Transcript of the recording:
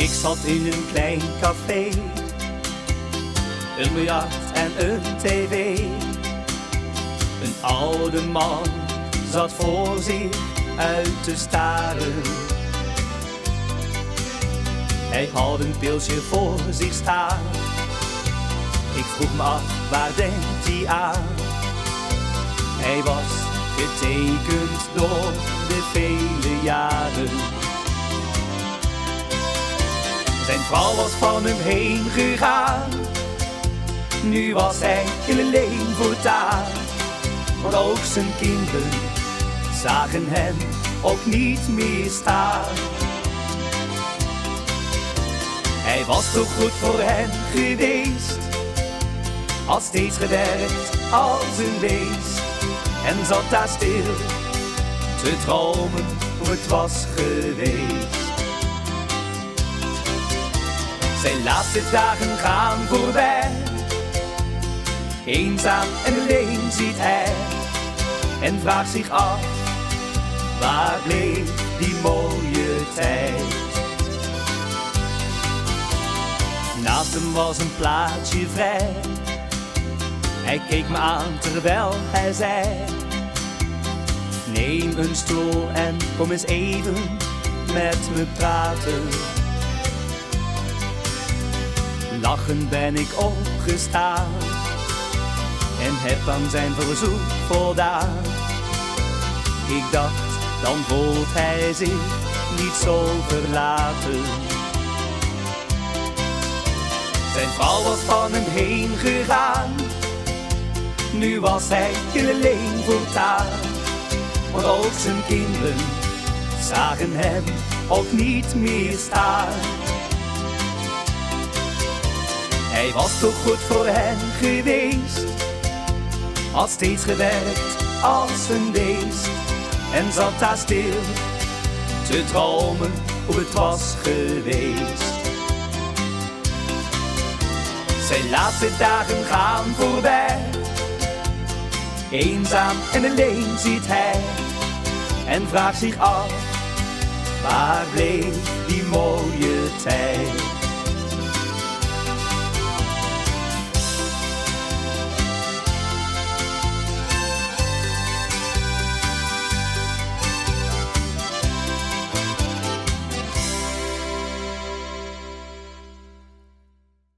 Ik zat in een klein café, een biljart en een tv. Een oude man zat voor zich uit te staren. Hij had een pilsje voor zich staan. Ik vroeg me af, waar denkt hij aan? Hij was getekend door de vele jaren. Zijn vrouw was van hem heen gegaan. Nu was hij heel alleen voortaan. Want ook zijn kinderen zagen hem ook niet meer staan. Hij was toch goed voor hen geweest, had steeds gewerkt als een beest. En zat daar stil te dromen hoe het was geweest. Zijn laatste dagen gaan voorbij. Eenzaam en alleen ziet hij en vraagt zich af, waar bleef die mooie tijd? Naast hem was een plaatsje vrij. Hij keek me aan terwijl hij zei, neem een stoel en kom eens even met me praten. Lachend ben ik opgestaan en heb aan zijn verzoek voldaan. Ik dacht, dan voelt hij zich niet zo verlaten. Zijn vrouw was van hem heen gegaan. Nu was hij heel alleen voortaan. Want ook zijn kinderen zagen hem ook niet meer staan. Hij was toch goed voor hen geweest, had steeds gewerkt als een beest. En zat daar stil te dromen hoe het was geweest. Zijn laatste dagen gaan voorbij. Eenzaam en alleen ziet hij en vraagt zich af, waar bleef die mooie tijd?